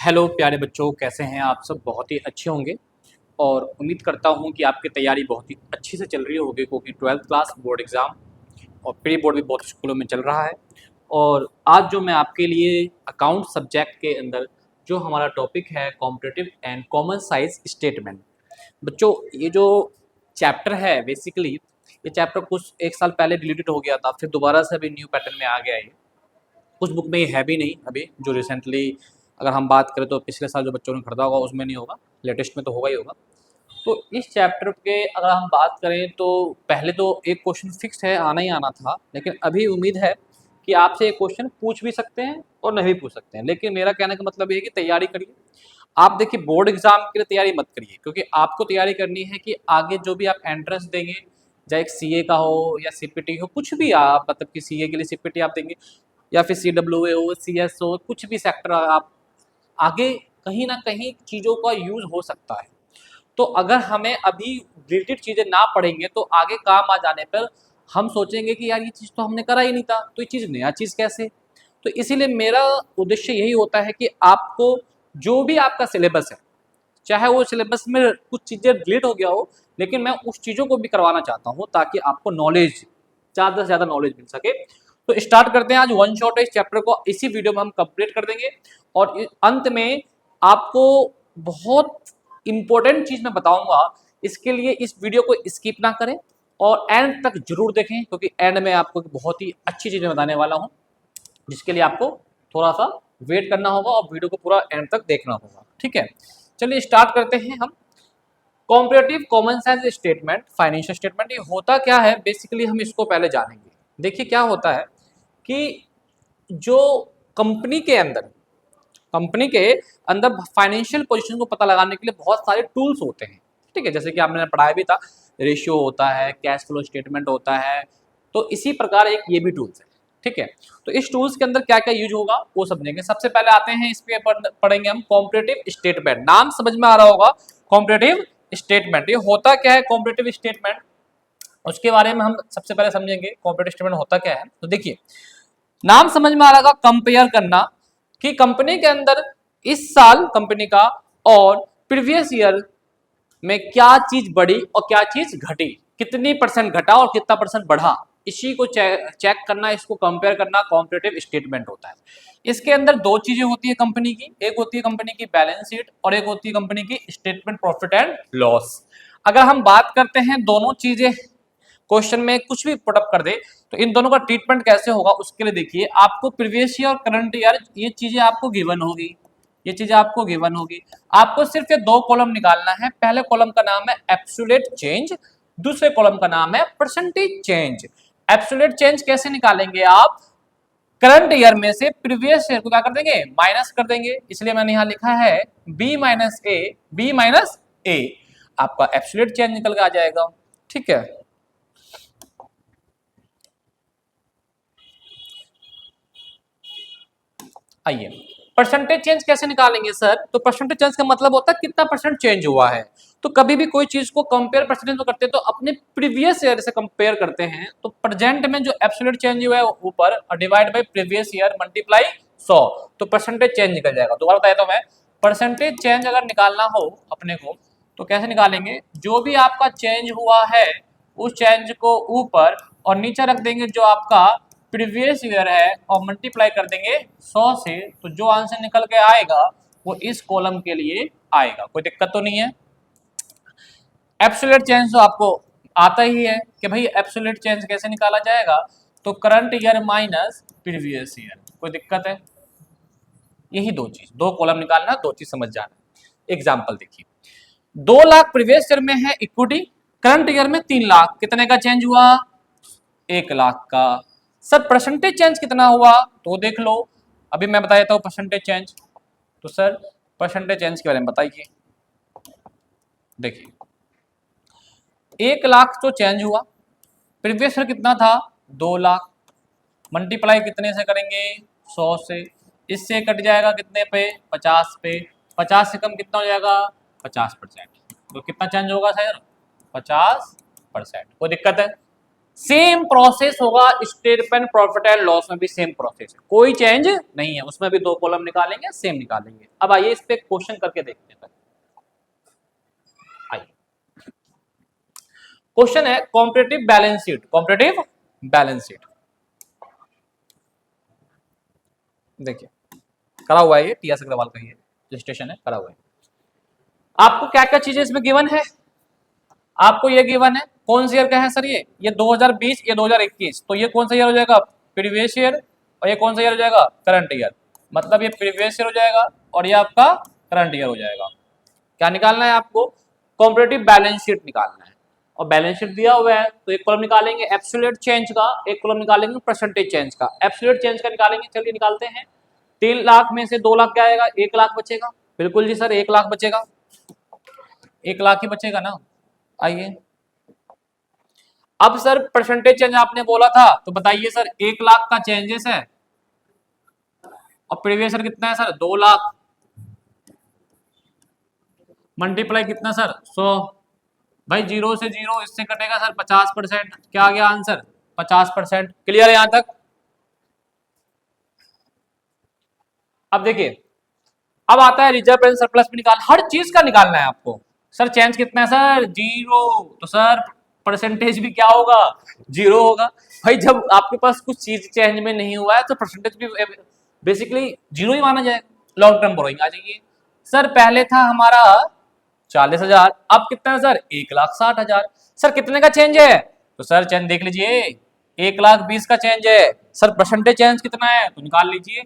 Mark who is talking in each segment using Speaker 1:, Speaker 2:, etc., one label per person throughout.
Speaker 1: Hello प्यारे बच्चों, कैसे हैं आप सब? बहुत ही अच्छे होंगे और उम्मीद करता हूं कि आपकी तैयारी बहुत ही अच्छी से चल रही होगी, क्योंकि ट्वेल्थ क्लास बोर्ड एग्ज़ाम और प्री बोर्ड भी बहुत स्कूलों में चल रहा है। और आज जो मैं आपके लिए अकाउंट सब्जेक्ट के अंदर जो हमारा टॉपिक है competitive and common size statement. बच्चों, ये जो चैप्टर है बेसिकली, ये चैप्टर कुछ एक साल पहले डिलीटेड हो गया था, फिर दोबारा से अभी न्यू पैटर्न में आ गया है। कुछ बुक में ये है भी नहीं अभी, जो रिसेंटली अगर हम बात करें तो पिछले साल जो बच्चों ने खरीदा होगा उसमें नहीं होगा, लेटेस्ट में तो होगा ही होगा। तो इस चैप्टर के अगर हम बात करें तो पहले तो एक क्वेश्चन फिक्स है, आना ही आना था, लेकिन अभी उम्मीद है कि आपसे एक क्वेश्चन पूछ भी सकते हैं और नहीं भी पूछ सकते हैं। लेकिन मेरा कहने का मतलब ये है कि तैयारी करिए। आप देखिए, बोर्ड एग्जाम के लिए तैयारी मत करिए, क्योंकि आपको तैयारी करनी है कि आगे जो भी आप एंट्रेंस देंगे, चाहे एक सीए का हो या सीपीटी हो, कुछ भी आप मतलब कि सीए के लिए सीपीटी आप देंगे या फिर सीडब्ल्यूए हो, सीएस हो, कुछ भी सेक्टर आप आगे कहीं ना कहीं चीज़ों का यूज हो सकता है। तो अगर हमें अभी रिलेटेड चीज़ें ना पढ़ेंगे तो आगे काम आ जाने पर हम सोचेंगे कि यार ये चीज़ तो हमने करा ही नहीं था, तो ये चीज़ नया चीज़ कैसे। तो इसीलिए मेरा उद्देश्य यही होता है कि आपको जो भी आपका सिलेबस है, चाहे वो सिलेबस में कुछ चीज़ें डिलीट हो गया हो, लेकिन मैं उस चीज़ों को भी करवाना चाहता हूँ ताकि आपको नॉलेज, ज़्यादा से ज़्यादा नॉलेज मिल सके। तो स्टार्ट करते हैं। आज वन शॉट है, इस चैप्टर को इसी वीडियो में हम कंप्लीट कर देंगे और अंत में आपको बहुत इंपॉर्टेंट चीज़ मैं बताऊंगा। इसके लिए इस वीडियो को स्किप ना करें और एंड तक जरूर देखें, क्योंकि एंड में आपको बहुत ही अच्छी चीज़ें बताने वाला हूँ, जिसके लिए आपको थोड़ा सा वेट करना होगा और वीडियो को पूरा एंड तक देखना होगा। ठीक है, चलिए स्टार्ट करते हैं हम। Comparative common sense statement, financial statement, ये होता क्या है बेसिकली हम इसको पहले जानेंगे। देखिए क्या होता है कि जो कंपनी के अंदर कंपनी के अंदर फाइनेंशियल पोजीशन को पता लगाने के लिए बहुत सारे टूल्स होते हैं। ठीक है, जैसे कि आपने पढ़ाया भी था, रेशियो होता है, कैश फ्लो स्टेटमेंट होता है, तो इसी प्रकार एक ये भी टूल्स है। ठीक है, तो इस टूल्स के अंदर क्या क्या यूज होगा वो समझेंगे। सबसे पहले आते हैं इस पे पढ़ेंगे हम कॉम्परेटिव स्टेटमेंट। नाम समझ में आ रहा होगा, कॉम्परेटिव स्टेटमेंट। ये होता क्या है कॉम्परेटिव स्टेटमेंट, उसके बारे में हम सबसे पहले समझेंगे कॉम्परेटिव स्टेटमेंट होता क्या है। तो देखिए, नाम समझ में आ रहा होगा, कंपेयर करना कि कंपनी के अंदर इस साल कंपनी का और प्रीवियस ईयर में क्या चीज बढ़ी और क्या चीज घटी, कितनी परसेंट घटा और कितना परसेंट बढ़ा, इसी को चेक करना, इसको कंपेयर करना कॉम्परेटिव स्टेटमेंट होता है। इसके अंदर दो चीजें होती है कंपनी की, एक होती है कंपनी की बैलेंस शीट और एक होती है कंपनी की स्टेटमेंट प्रॉफिट एंड लॉस। अगर हम बात करते हैं दोनों चीजें क्वेश्चन में कुछ भी पुटअप कर दे तो इन दोनों का ट्रीटमेंट कैसे होगा, उसके लिए देखिए आपको प्रीवियस ईयर और करंट ईयर ये चीजें आपको गिवन होगी, ये चीजें आपको गिवन होगी। आपको सिर्फ ये दो कॉलम निकालना है। पहले कॉलम का नाम है एब्सोल्यूट चेंज, दूसरे कॉलम का नाम है परसेंटेज चेंज। एब्सोल्यूट चेंज कैसे निकालेंगे आप, करंट ईयर में से प्रीवियस ईयर को क्या कर देंगे, माइनस कर देंगे। इसलिए मैंने यहां लिखा है बी माइनस ए, बी माइनस ए, आपका एब्सोल्यूट चेंज निकल के आ जाएगा। ठीक है, आइए परसेंटेज चेंज कैसे निकालेंगे सर। तो परसेंटेज चेंज का मतलब होता है कितना परसेंट चेंज हुआ है। तो कभी भी कोई चीज को कंपेयर परसेंटेज तो करते हैं तो अपने प्रीवियस ईयर से कंपेयर करते हैं, तो प्रेजेंट में जो एब्सोल्यूट चेंज हुआ है ऊपर और divide by previous year multiply 100, तो परसेंटेज चेंज निकल जाएगा। दोबारा बताया तो मैं, परसेंटेज चेंज अगर निकालना हो अपने को तो कैसे निकालेंगे, जो भी आपका चेंज हुआ है उस चेंज को ऊपर और नीचे रख देंगे जो आपका प्रीवियस ईयर है और मल्टीप्लाई कर देंगे 100 से, तो जो आंसर निकल के आएगा वो इस कॉलम के लिए आएगा। कोई दिक्कत तो नहीं है। एब्सोल्यूट चेंज तो आपको आता ही है कि भाई एब्सोल्यूट चेंज कैसे निकाला जाएगा, तो current year minus previous year. कोई दिक्कत है, यही दो चीज, दो कॉलम निकालना, दो चीज समझ जाना। एग्जाम्पल देखिए, 2 लाख प्रीवियस ईयर में है इक्विटी, करंट ईयर में 3 लाख, कितने का चेंज हुआ, 1 लाख का। सर परसेंटेज चेंज कितना हुआ, तो देख लो, अभी मैं बता देता हूँ परसेंटेज चेंज। तो सर परसेंटेज चेंज के बारे में बताइए। देखिए 1 लाख तो चेंज हुआ, प्रीवियस ईयर कितना था 2 लाख, मल्टीप्लाई कितने से करेंगे 100 से, इससे कट जाएगा कितने पे 50 पे, 50 से कम कितना हो जाएगा 50%, तो कितना चेंज होगा सर 50%। कोई दिक्कत है, सेम प्रोसेस होगा स्टेटमेंट प्रॉफिट एंड लॉस में भी सेम प्रोसेस है, कोई चेंज नहीं है, उसमें भी दो कॉलम निकालेंगे सेम निकालेंगे। अब आइए इस पे क्वेश्चन करके देखते हैं। आइए क्वेश्चन है comparative balance sheet, comparative balance sheet देखिए करा हुआ है, ये टी एस अग्रवाल का ही है, रजिस्ट्रेशन है, करा हुआ है। आपको क्या क्या चीजें इसमें गिवन है, आपको ये गिवन है कौन सी ईयर का है सर, ये 2020, ये 2021, तो ये कौन सा ईयर हो जाएगा, प्रीवियस ईयर, और ये कौन सा ईयर हो जाएगा, करंट ईयर। मतलब ये प्रीवियस ईयर हो जाएगा और ये आपका करंट ईयर हो जाएगा। क्या निकालना है आपको, कॉम्परेटिव बैलेंस शीट निकालना है, और बैलेंस शीट दिया हुआ है तो एक कॉलम निकालेंगे एब्सोल्यूट चेंज का, एक कॉलम निकालेंगे परसेंटेज चेंज का। एब्सोल्यूट चेंज का निकालेंगे, चलिए निकालते हैं। 3 लाख में से 2 लाख क्या आएगा, 1 लाख बचेगा। बिल्कुल जी सर 1 लाख बचेगा, 1 लाख ही बचेगा ना। आइए अब सर परसेंटेज चेंज आपने बोला था, तो बताइए सर 1 लाख का चेंजेस है और प्रीवियस ईयर कितना है सर 2 लाख, मल्टीप्लाई कितना सर 100, भाई 0 से 0 इससे कटेगा सर 50%, क्या आ गया आंसर 50%। क्लियर है यहां तक। अब देखिए अब आता है रिजर्व बैलेंस सरप्लस भी निकाल, हर चीज का निकालना है आपको। सर चेंज कितना है सर 0, तो सर परसेंटेज भी क्या होगा 0 होगा। भाई जब आपके पास कुछ चीज चेंज में नहीं हुआ है तो परसेंटेज भी बेसिकली 0 ही माना जाएगा। लॉन्ग टर्म बोरोइंग आ जाइए सर, पहले था हमारा 40,000, अब कितना है सर 1,60,000। सर कितने का चेंज है, तो सर चेंज देख लीजिए 1,20,000 का चेंज है। सर परसेंटेज चेंज कितना है तो निकाल लीजिए,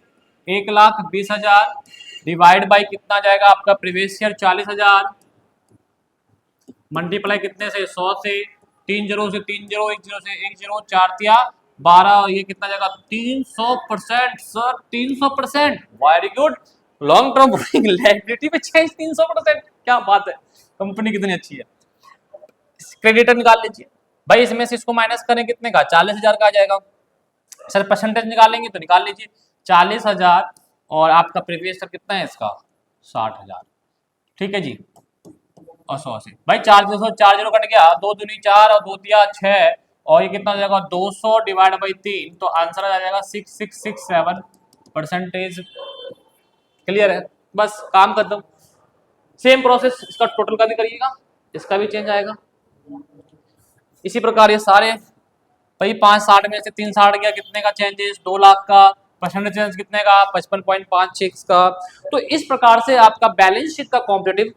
Speaker 1: 1,20,000 डिवाइड बाई कितना जाएगा आपका प्रीवियस ईयर 40,000, मल्टीप्लाई कितने से 100 से, 3 जीरो से 3 जीरो, 1 जीरो से 1 जीरो, 4 तिया 12, और ये कितना जाएगा 300%। Sir 300%, very good. Long term liability पे चेंज 300%, क्या बात है, कंपनी कितनी अच्छी है। क्रेडिटर निकाल लीजिए भाई, इसमें से इसको माइनस करें कितने का 40,000 का आ जाएगा। सर परसेंटेज निकालेंगे तो निकाल लीजिए 40,000 और आपका प्रीवियस सर कितना है इसका 60,000, ठीक है जी। और 100 से भाई 4 जीरो कट गया, 2 दूनी 4 और 2 दिया 6, और ये कितना हो जाएगा 200 डिवाइड बाई 3, तो आंसर आ जाएगा 6667 परसेंटेज। क्लियर है, बस काम खत्म। सेम प्रोसेस इसका टोटल का भी करिएगा, इसका भी चेंज आएगा इसी प्रकार। ये सारे भाई 560 में से 360 गया, कितने का चेंजेस 2 लाख का, परसेंटेज चेंज कितने का 55.56 का। तो इस प्रकार से आपका बैलेंस शीट का कॉम्पिटिटिव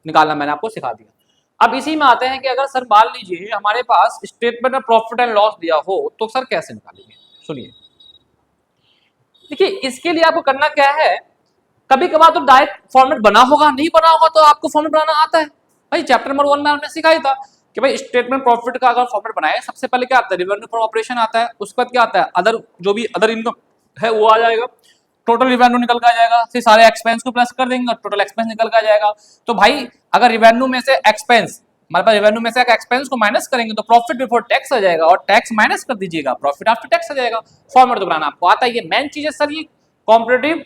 Speaker 1: निकालना मैंने आपको सिखा दिया। अब इसी में आते हैं कि अगर सर मान लीजिए हमारे पास statement of profit and loss दिया हो तो सर कैसे निकालेंगे, सुनिए। देखिए इसके लिए आपको करना क्या है, कभी कभार तो डायरेक्ट फॉर्मेट बना होगा, नहीं बना होगा तो आपको फॉर्मेट बनाना आता है। भाई चैप्टर नंबर 1 में हमने सिखाया था कि भाई स्टेटमेंट प्रॉफिट का अगर फॉर्मेट बनाए, सबसे पहले क्या आता है रेवेन्यू फ्रॉम ऑपरेशन आता है, उसके बाद क्या आता है अदर, जो भी अदर इनकम है वो आ जाएगा, टोटल रिवेन्यू निकल के आ जाएगा, फिर सारे एक्सपेंस को प्लस कर देंगे टोटल एक्सपेंस निकल के आ जाएगा। तो भाई अगर रिवेन्यू में से एक्सपेंस, हमारे पास रेवेन्यू में से एक्सपेंस को माइनस करेंगे तो प्रॉफिट बिफोर टैक्स आ जाएगा, और टैक्स माइनस कर दीजिएगा प्रॉफिट आफ्टर टैक्स आ जाएगा। फॉर्मेट तो बनाना आपको आता है, ये मेन चीज है सर। ये कॉम्पिटिटिव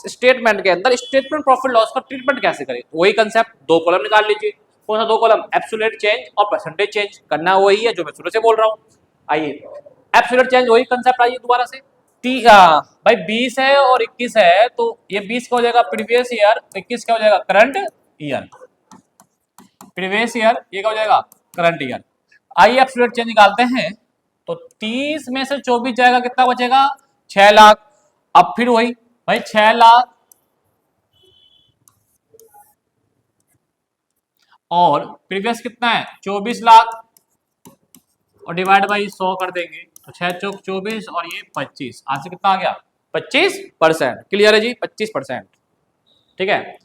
Speaker 1: स्टेटमेंट के अंदर स्टेटमेंट प्रॉफिट लॉस का ट्रीटमेंट कैसे करें, वही कंसेप्ट, 2 कॉलम निकाल लीजिए। कौन सा 2 कॉलम, एब्सोल्यूट चेंज और परसेंटेज चेंज, करना वही है जो मैं शुरू से बोल रहा हूँ। आइए एब्सोल्यूट चेंज वही कंसेप्ट, आइए दोबारा से। भाई 20 है और 21 है, तो ये 20 क्या हो जाएगा प्रीवियस ईयर, 21 क्या हो जाएगा करंट ईयर। प्रीवियस ईयर ये क्या हो जाएगा करंट ईयर। आइए एब्सोल्यूट चेंज निकालते हैं, तो 30 में से 24 जाएगा, कितना बचेगा 6 लाख। अब फिर वही भाई 6 लाख और प्रीवियस कितना है 24 लाख, और डिवाइड बाई 100 कर देंगे तो 6 चौक 24 और ये 25, आज से कितना आ गया 25%। क्लियर है जी 25%, ठीक है।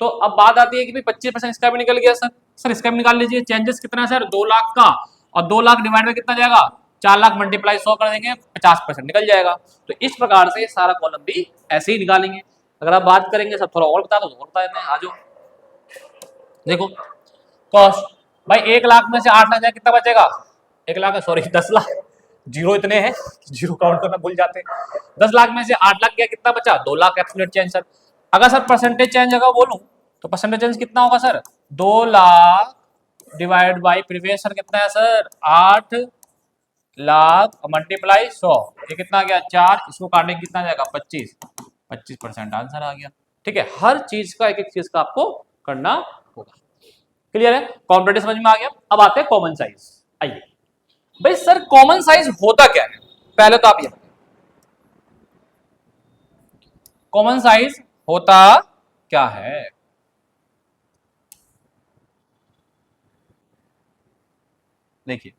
Speaker 1: तो अब बात आती है कि भाई 25% इसका भी निकल गया सर। सर इसका भी निकाल लीजिए, चेंजेस कितना है सर 2 लाख का, और 2 लाख डिवाइड में कितना जाएगा 4 लाख, मल्टीप्लाई 100 कर देंगे 50% निकल जाएगा। तो इस प्रकार से सारा कॉलम भी ऐसे ही निकालेंगे। अगर आप बात करेंगे सब थोड़ा और बता दो, और बता देते हैं, आ जाओ देखो। कॉस्ट भाई 1 लाख में से 8 लाख जाए कितना बचेगा, 1 लाख सॉरी 10 लाख, जीरो इतने हैं जीरो काउंट करना भूल जाते हैं। 10 लाख में से 8 लाख गया, कितना बचा 2 लाख एब्सोल्यूट चेंज सर। अगर सर परसेंटेज चेंज अगर बोलूं तो परसेंटेज चेंज कितना होगा sir 2 lakh divide by previous sir कितना है सर 8, लाख मल्टीप्लाई 100, ये कितना आ गया 4, इसको काटने की कितना जाएगा 25, 25% आंसर आ गया। ठीक है, हर चीज का एक एक चीज का आपको करना होगा। क्लियर है, कॉम्पिटेटिव समझ में आ गया। अब आते हैं कॉमन साइज। आइए भाई सर कॉमन साइज होता क्या है, पहले तो आप ये कॉमन साइज होता क्या है। देखिए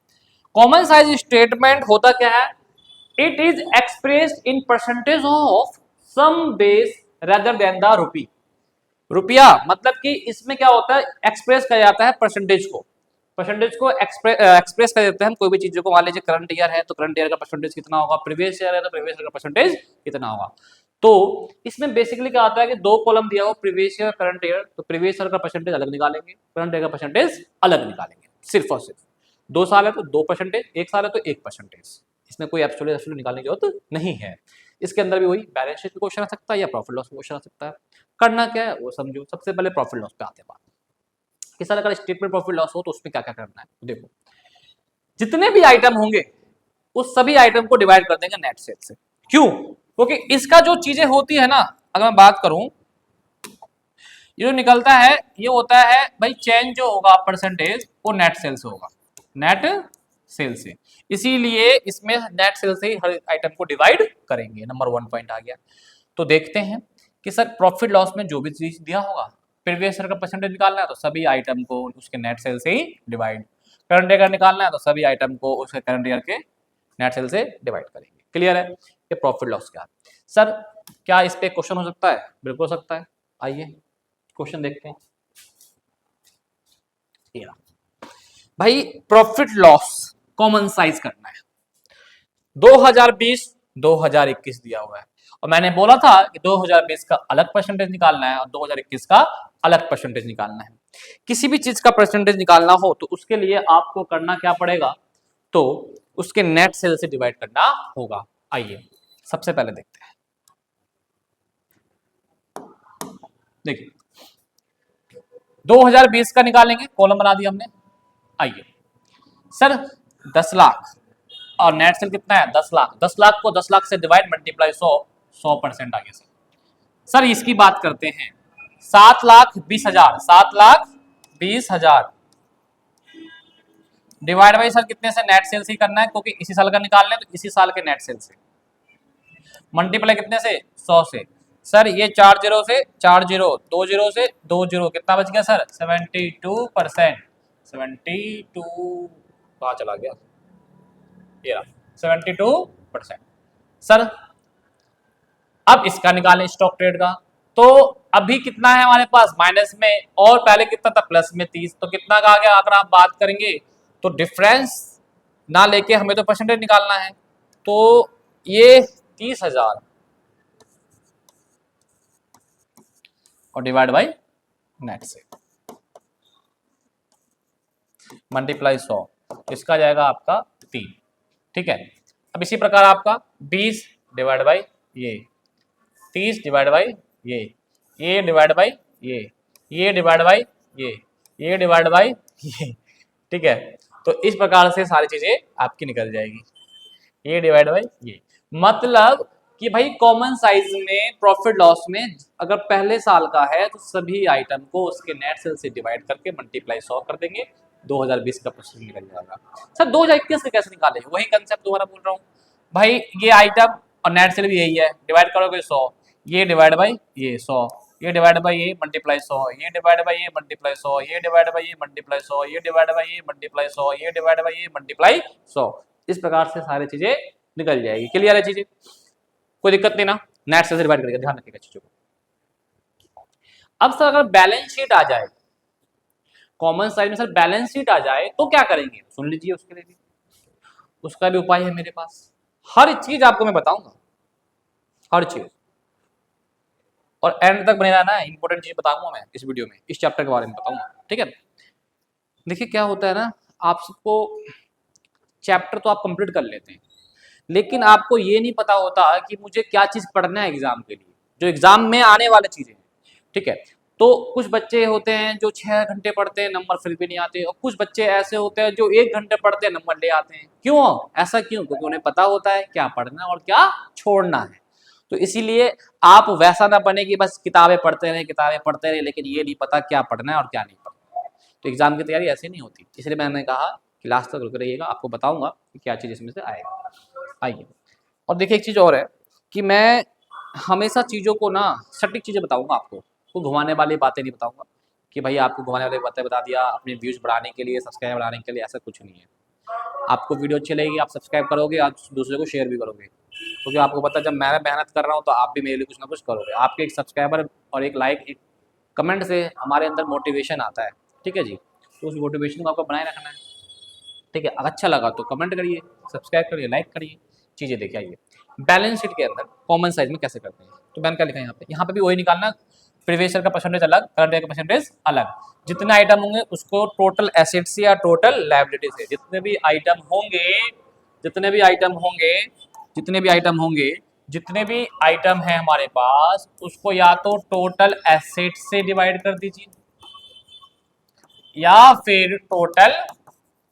Speaker 1: कॉमन साइज स्टेटमेंट होता क्या है, it is expressed in percentage of some base rather than the rupee. रुपया मतलब कि इसमें क्या होता है, एक्सप्रेस किया जाता है परसेंटेज को, परसेंटेज को एक्सप्रेस कर देते हैं हम कोई भी चीजों को। मान लीजिए करंट ईयर है तो करंट ईयर का परसेंटेज कितना होगा, प्रीवियस ईयर है तो प्रीवियस ईयर का परसेंटेज कितना होगा। तो इसमें बेसिकली क्या होता है कि दो कॉलम दिया हो प्रीवियस ईयर करंट ईयर, तो प्रीवियस ईयर का परसेंटेज अलग निकालेंगे, करंट ईयर का परसेंटेज अलग निकालेंगे, सिर्फ और सिर्फ। 2 साल है तो 2%, 1 साल है तो 1%, इसमें कोई एब्सोल्यूट निकालने की जरूरत नहीं है। इसके अंदर भी वही बैलेंस शीट क्वेश्चन आ सकता है या प्रॉफिट लॉस क्वेश्चन आ सकता है। करना क्या है वो समझो। सबसे पहले प्रॉफिट लॉस पे आते हैं बात कि सर अगर स्टेटमेंट प्रॉफिट लॉस हो तो उसमें क्या क्या करना है। तो देखो जितने भी आइटम होंगे उस सभी आइटम को डिवाइड कर देंगे नेट सेल से। क्यों, क्योंकि इसका जो चीजें होती है ना, अगर मैं बात करूं ये जो निकलता है ये होता है भाई चेंज जो होगा परसेंटेज वो नेट सेल से होगा, नेट सेल से, इसीलिए इसमें नेट सेल से ही हर आइटम को डिवाइड करेंगे। नंबर 1 पॉइंट आ गया। तो देखते हैं कि सर प्रॉफिट लॉस में जो भी चीज दिया होगा प्रीवियस ईयर का परसेंटेज निकालना है तो सभी आइटम को उसके नेट सेल से ही डिवाइड, करंट ईयर का निकालना है तो सभी आइटम को उसके करंट ईयर के नेट सेल से डिवाइड करेंगे। क्लियर है, ये प्रॉफिट लॉस क्या है। सर क्या इस पे क्वेश्चन हो सकता है, बिल्कुल हो सकता है। आइए क्वेश्चन देखते हैं। भाई प्रॉफिट लॉस कॉमन साइज करना है, 2020 2021 दिया हुआ है और मैंने बोला था कि 2020 का अलग परसेंटेज निकालना है और 2021 का अलग परसेंटेज निकालना है। किसी भी चीज का परसेंटेज निकालना हो तो उसके लिए आपको करना क्या पड़ेगा, तो उसके नेट सेल से डिवाइड करना होगा। आइए सबसे पहले देखते हैं। देखिए 2020 का निकालेंगे, कॉलम बना दिया हमने। आइए सर 10 लाख और नेट सेल कितना है 10 लाख, 10 लाख को 10 लाख से डिवाइड मल्टीप्लाई 100, 100% आ गया सर। सर इसकी बात करते हैं 7,20,000, 7,20,000 डिवाइड बाई सर कितने से, नेट सेल से ही करना है क्योंकि इसी साल का निकालना है तो इसी साल के नेट सेल से, मल्टीप्लाई कितने से 100 से। सर ये 4 जीरो से 4 जीरो, 2 जीरो से 2 जीरो, कितना बच गया सर 72%, 72 कहाँ चला गया, ये रहा 72%। सर अब इसका निकालें स्टॉक ट्रेड का, तो अभी कितना है हमारे पास माइनस में और पहले कितना था प्लस में 30, तो कितना का आ गया। अगर आप बात करेंगे तो डिफरेंस ना लेके हमें तो परसेंटेज निकालना है, तो ये 30,000 और डिवाइड बाई नेट से मल्टीप्लाई 100, इसका जाएगा आपका 3। ठीक है, अब इसी प्रकार आपका 20 डिवाइड बाई ये, 30 डिवाइड बाई ये डिवाइड बाई ये डिवाइड बाई ये डिवाइड बाई ये। ठीक है, तो इस प्रकार से सारी चीजें आपकी निकल जाएगी, ये डिवाइड बाई ये। मतलब कि भाई कॉमन साइज में प्रॉफिट लॉस में अगर पहले साल का है तो सभी आइटम को उसके नेट सेल से डिवाइड करके मल्टीप्लाई 100 कर देंगे, 2020 का परसेंट निकल जाएगा। सर 2021 का कैसे निकाले, वही कंसेप्ट दोबारा बोल रहा हूँ भाई। ये आइटम और नेट सेल भी यही है, डिवाइड करोगे 100, ये डिवाइड बाई ये 100, ये डिवाइड बाई ये मल्टीप्लाई 100, ये डिवाइड बाई ये मल्टीप्लाई 100, ये डिवाइड बाई ये मल्टीप्लाई 100, ये डिवाइड बाई ये मल्टीप्लाई 100, ये डिवाइड बाई ये मल्टीप्लाई 100। इस प्रकार से सारी चीजें निकल जाएगी। क्लियर है चीजें, कोई दिक्कत नहीं ना, नेट से डिवाइड करेगा, ध्यान रखिएगा चीजों को। अब सर अगर बैलेंस शीट आ जाए, कॉमन साइज में सर बैलेंस शीट आ जाए तो क्या करेंगे, सुन लीजिए। उसके लिए भी उसका भी उपाय है मेरे पास, हर चीज आपको मैं बताऊंगा, हर चीज, और एंड तक बने रहना है। इंपॉर्टेंट चीज बताऊंगा मैं इस वीडियो में, इस चैप्टर के बारे में बताऊंगा। ठीक है, देखिए क्या होता है ना, आप सबको चैप्टर तो आप कंप्लीट कर लेते हैं लेकिन आपको ये नहीं पता होता कि मुझे क्या चीज पढ़ना है एग्जाम के लिए, जो एग्जाम में आने वाली चीजें हैं। ठीक है, तो कुछ बच्चे होते हैं जो 6 घंटे पढ़ते हैं, नंबर फिर भी नहीं आते, और कुछ बच्चे ऐसे होते हैं जो 1 घंटे पढ़ते हैं, नंबर ले आते हैं। क्यों ऐसा? क्यों? क्योंकि उन्हें पता होता है क्या पढ़ना है और क्या छोड़ना है। तो इसीलिए आप वैसा ना बने कि बस किताबें पढ़ते रहे, लेकिन ये नहीं पता क्या पढ़ना है और क्या नहीं पढ़ना है। तो एग्जाम की तैयारी ऐसे नहीं होती। इसलिए मैंने कहा कि लास्ट तक रुक रहिएगा, आपको बताऊंगा कि क्या चीज़ इसमें से आएगा। आइए, और देखिए एक चीज़ और है कि मैं हमेशा चीज़ों को ना सटीक चीज़ें बताऊंगा आपको, तो घुमाने वाली बातें नहीं बताऊंगा कि भाई आपको घुमाने वाली बातें बता दिया अपने व्यूज़ बढ़ाने के लिए, सब्सक्राइब बढ़ाने के लिए, ऐसा कुछ नहीं है। आपको वीडियो अच्छी लगेगी, आप सब्सक्राइब करोगे, आप दूसरे को शेयर भी करोगे, क्योंकि आपको पता है जब मैं मेहनत कर रहा हूँ तो आप भी मेरे लिए कुछ ना कुछ करोगे। आपके एक सब्सक्राइबर और एक लाइक, एक कमेंट से हमारे अंदर मोटिवेशन आता है, ठीक है जी। तो उस मोटिवेशन को आपको बनाए रखना है, ठीक है। अगर अच्छा लगा तो कमेंट करिए, सब्सक्राइब करिए, लाइक करिए, चीज़ें देखिए। आइए, बैलेंस शीट के अंदर कॉमन साइज में कैसे करते हैं, तो मैंने क्या लिखा है यहाँ पे भी वही निकालना। प्रीवियस ईयर का परसेंटेज अलग, करंट ईयर का परसेंटेज अलग। जितने आइटम होंगे उसको टोटल एसेट से या टोटल लायबिलिटी से, जितने भी आइटम होंगे, जितने भी आइटम होंगे, जितने भी आइटम होंगे, जितने भी आइटम है हमारे पास, उसको या तो टोटल एसेट से डिवाइड कर दीजिए या फिर टोटल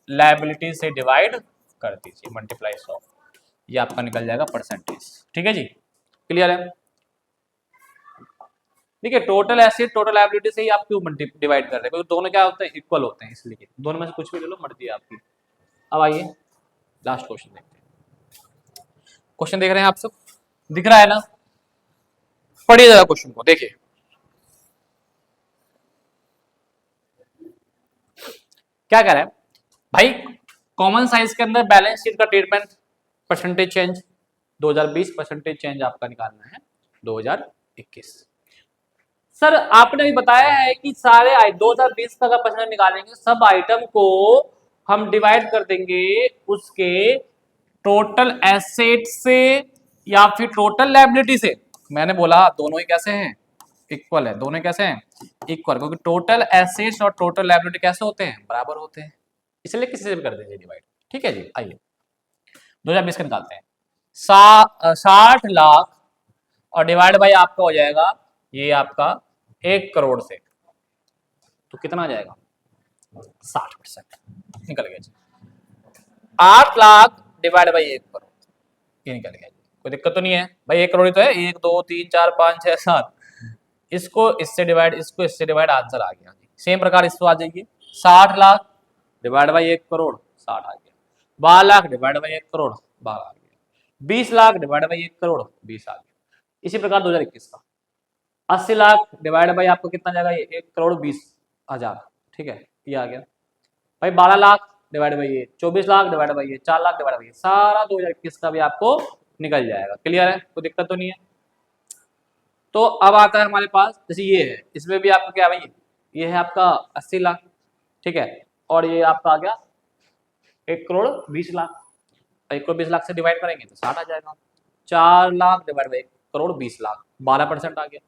Speaker 1: लायबिलिटी से डिवाइड कर दीजिए, मल्टीप्लाई 100, ये आपका निकल जाएगा परसेंटेज। ठीक है जी, क्लियर है? देखिए टोटल एसेट टोटल लायबिलिटी से ही आप क्यों डिवाइड कर रहे हैं, क्योंकि दोनों क्या होते हैं, इक्वल होते हैं, इसलिए दोनों में से कुछ भी ले लो, मर्जी है आपकी। अब आइए लास्ट क्वेश्चन देखते हैं। क्वेश्चन देख रहे हैं आप सब, दिख रहा है ना? पढ़िए जरा क्वेश्चन को, देखिए क्या कह रहा है भाई। कॉमन साइज के अंदर बैलेंस शीट का treatment, percentage change 2020, percentage change आपका निकालना है 2021। सर आपने भी बताया है कि सारे 2020 का अगर परसेंटेज निकालेंगे, सब आइटम को हम डिवाइड कर देंगे उसके टोटल एसेट से या फिर टोटल लायबिलिटी से। मैंने बोला दोनों ही कैसे हैं, इक्वल है, दोनों कैसे हैं, इक्वल, क्योंकि टोटल एसेट्स और टोटल लायबिलिटी कैसे होते हैं, बराबर होते हैं, इसलिए किसी से भी कर देंगे डिवाइड। ठीक है जी, आइए 2020 का निकालते हैं। 60 लाख और डिवाइड बाई आपका हो जाएगा ये आपका 1 करोड़ से, तो कितना आ जाएगा, 60% निकल गया जी। 8 लाख डिवाइड बाई 1 करोड़, ये निकल गया जी। कोई दिक्कत तो नहीं है भाई, 1 करोड़ ही तो है, 1 2 3 4 5 6 7, इसको इससे डिवाइड, इसको इससे डिवाइड, आंसर आ गया जी। सेम प्रकार इसको आ जाइए, 60 लाख डिवाइड बाई 1 करोड़ 60 आ गया, 12 लाख डिवाइड बाई 1 करोड़ 12 आ गया, 20 लाख डिवाइड बाई 1 करोड़ 20 आ गया। इसी प्रकार 2021 का 80 लाख डिवाइड बाई आपको कितना जाएगा, ये 1 करोड़ 20 हजार, ठीक है, ये आ गया भाई। 12 लाख डिवाइड बाई ये, 24 लाख डिवाइड बाई ये, 4 लाख डिवाइड बाई ये, सारा 2021 का भी आपको निकल जाएगा। क्लियर है, कोई दिक्कत तो नहीं है? तो अब आता है हमारे पास, जैसे ये है, इसमें भी आपको क्या भाई, ये है आपका 80 लाख, ठीक है, और ये आपका आ गया 1 करोड़ 20 लाख, 1 करोड़ 20 लाख से डिवाइड करेंगे तो 60 आ जाएगा। 4 लाख डिवाइड बाई 1 करोड़ 20 लाख, 12% आ गया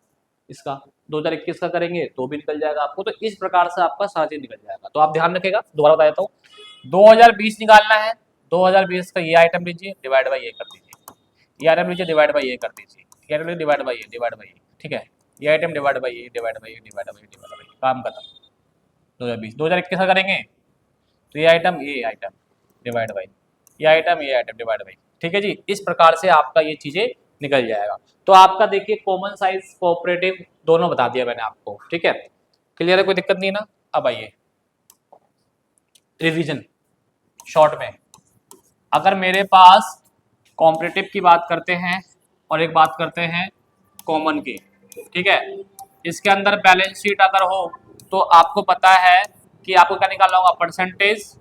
Speaker 1: इसका। 2021 का करेंगे तो भी निकल जाएगा आपको। तो इस प्रकार से आपका सारा चीज निकल जाएगा। तो आप ध्यान रखिएगा, दोबारा बता देता हूँ, 2020 निकालना है, 2020 का ये आइटम लीजिए, डिवाइड बाई ये कर दीजिए, ये आइटम लीजिए, डिवाइड बाई ये कर दीजिए, ये आइटम डिवाइड बाई ये, डिवाइड बाई ये, ठीक है, ये आइटम डिवाइड बाई ये, डिवाइड बाई ये, डिवाइड बाई ये, डिवाइड बाई, काम खत्म। 2020 2021 का करेंगे तो ये आइटम डिवाइड बाई ये आइटम डिवाइड बाई, ठीक है जी। इस प्रकार से आपका ये चीजें निकल जाएगा। तो आपका देखिए कॉमन साइज, कोऑपरेटिव दोनों बता दिया मैंने आपको, ठीक है, क्लियर है, कोई दिक्कत नहीं ना? अब आइए रिवीजन शॉर्ट में, अगर मेरे पास कॉम्परेटिव की बात करते हैं और एक बात करते हैं कॉमन की, ठीक है, इसके अंदर बैलेंस शीट अगर हो तो आपको पता है कि आपको क्या निकालना होगा, परसेंटेज,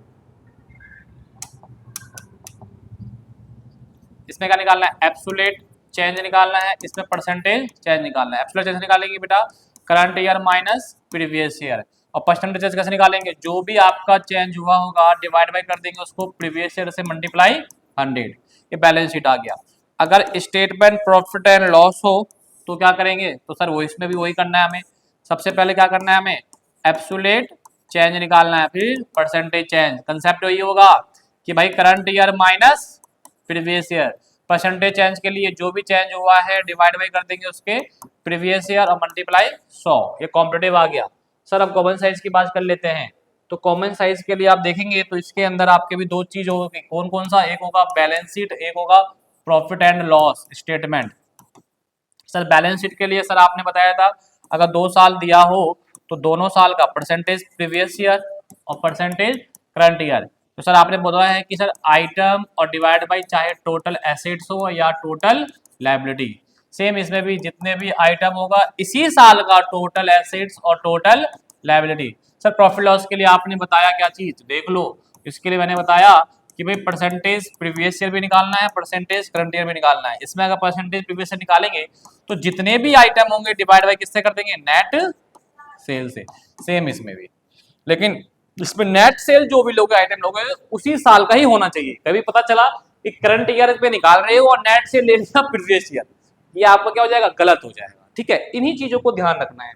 Speaker 1: इसमें क्या निकालना है, एब्सोल्यूट चेंज निकालना है, इसमें परसेंटेज चेंज निकालना है। एब्सोल्यूट चेंज निकालेंगे बेटा current year minus previous year, और परसेंटेज कैसे निकालेंगे, जो भी आपका चेंज हुआ होगा डिवाइड बाय कर देंगे उसको प्रीवियस ईयर से मल्टीप्लाई 100, ये बैलेंस शीट आ गया। अगर स्टेटमेंट प्रॉफिट एंड लॉस हो तो क्या करेंगे, तो सर वो इसमें भी वही करना है हमें। सबसे पहले क्या करना है हमें, एब्सोल्यूट चेंज निकालना है, फिर परसेंटेज चेंज। कंसेप्ट वही होगा कि भाई current year minus previous year, percentage change के लिए जो भी चेंज हुआ है डिवाइड बाई कर देंगे उसके प्रीवियस ईयर और मल्टीप्लाई 100, ये कॉम्पिटेटिव आ गया। सर अब कॉमन साइज की बात कर लेते हैं। तो कॉमन साइज के लिए आप देखेंगे तो इसके अंदर आपके भी दो चीज होगी, कौन कौन सा, एक होगा बैलेंस शीट, एक होगा profit and loss statement. Sir balance sheet के लिए सर आपने बताया था अगर 2 साल दिया हो तो दोनों साल का परसेंटेज प्रीवियस ईयर और परसेंटेज करंट ईयर। तो सर आपने बताया है कि सर आइटम और डिवाइड बाई चाहे टोटल एसेट्स हो या टोटल लायबिलिटी, सेम इसमें भी जितने भी आइटम होगा इसी साल का टोटल एसेट्स और total liability. Sir profit loss के लिए आपने बताया क्या चीज, देख लो इसके लिए मैंने बताया कि भाई परसेंटेज प्रीवियस ईयर भी निकालना है, परसेंटेज करंट ईयर भी निकालना है। इसमें अगर परसेंटेज प्रीवियस ईयर निकालेंगे तो जितने भी आइटम होंगे डिवाइड बाई किससे कर देंगे, नेट सेल से। सेम इसमें भी, लेकिन इसमें नेट सेल जो भी लोग आइटम लोग उसी साल का ही होना चाहिए। कभी पता चला कि करंट ईयर पे निकाल रहे हो और नेट सेल ले लिया प्रीवियस ईयर, ये आपका क्या हो जाएगा, गलत हो जाएगा। ठीक है, इन्हीं चीजों को ध्यान रखना है।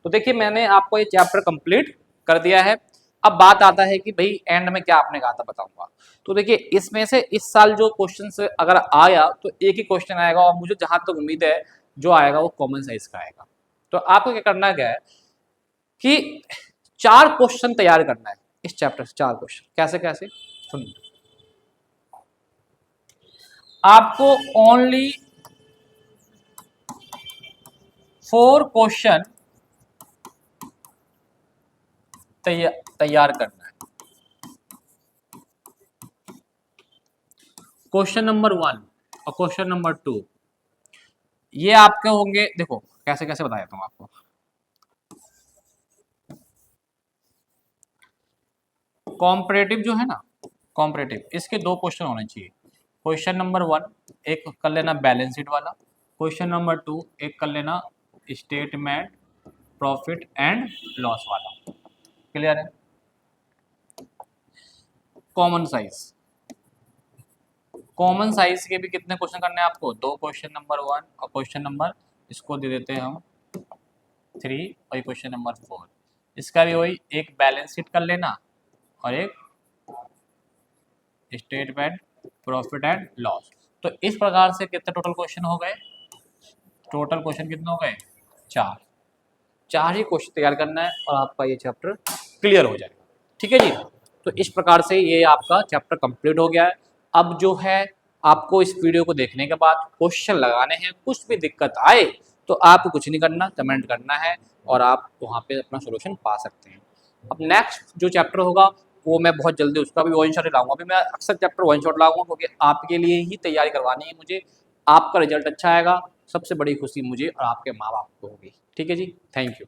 Speaker 1: तो देखिए मैंने आपको ये चैप्टर कंप्लीट कर दिया है। अब बात आता है कि भाई एंड में क्या आपने कहा था बताऊंगा। तो देखिए इसमें से इस साल जो क्वेश्चन अगर आया तो एक ही क्वेश्चन आएगा और मुझे जहां तक उम्मीद है जो आएगा वो कॉमन साइज का आएगा। तो आपको क्या करना क्या है कि 4 क्वेश्चन तैयार करना है इस चैप्टर से। 4 क्वेश्चन कैसे कैसे सुनिए, आपको ओनली 4 क्वेश्चन तैयार करना है। क्वेश्चन नंबर 1 और क्वेश्चन नंबर 2 ये आपके होंगे। देखो कैसे कैसे बता देता हूं आपको। कॉम्परेटिव जो है ना, कॉम्परेटिव इसके 2 क्वेश्चन होने चाहिए। क्वेश्चन नंबर 1 एक कर लेना बैलेंस शीट वाला, क्वेश्चन नंबर 2 एक कर लेना स्टेटमेंट प्रॉफिट एंड लॉस वाला। क्लियर है। कॉमन साइज, कॉमन साइज के भी कितने क्वेश्चन करने हैं आपको, 2 क्वेश्चन नंबर 1 और क्वेश्चन नंबर इसको दे देते हैं हम 3 और क्वेश्चन नंबर 4। इसका भी वही एक बैलेंस शीट कर लेना और एक स्टेटमेंट प्रॉफिट एंड लॉस। तो इस प्रकार से कितने टोटल क्वेश्चन हो गए, टोटल क्वेश्चन कितने हो गए, 4 ही क्वेश्चन तैयार करना है और आपका ये चैप्टर क्लियर हो जाएगा। ठीक है जी। तो इस प्रकार से ये आपका चैप्टर कंप्लीट हो गया है। अब जो है आपको इस वीडियो को देखने के बाद क्वेश्चन लगाने हैं, कुछ भी दिक्कत आए तो आपको कुछ नहीं करना, कमेंट करना है और आप वहाँ पे अपना सोल्यूशन पा सकते हैं। अब नेक्स्ट जो चैप्टर होगा वो मैं बहुत जल्दी उसका भी वन शॉट लाऊंगा। अभी मैं अक्सर चैप्टर वन शॉट लाऊंगा क्योंकि आपके लिए ही तैयारी करवानी है मुझे। आपका रिजल्ट अच्छा आएगा, सबसे बड़ी खुशी मुझे और आपके माँ बाप को होगी। ठीक है जी, थैंक यू।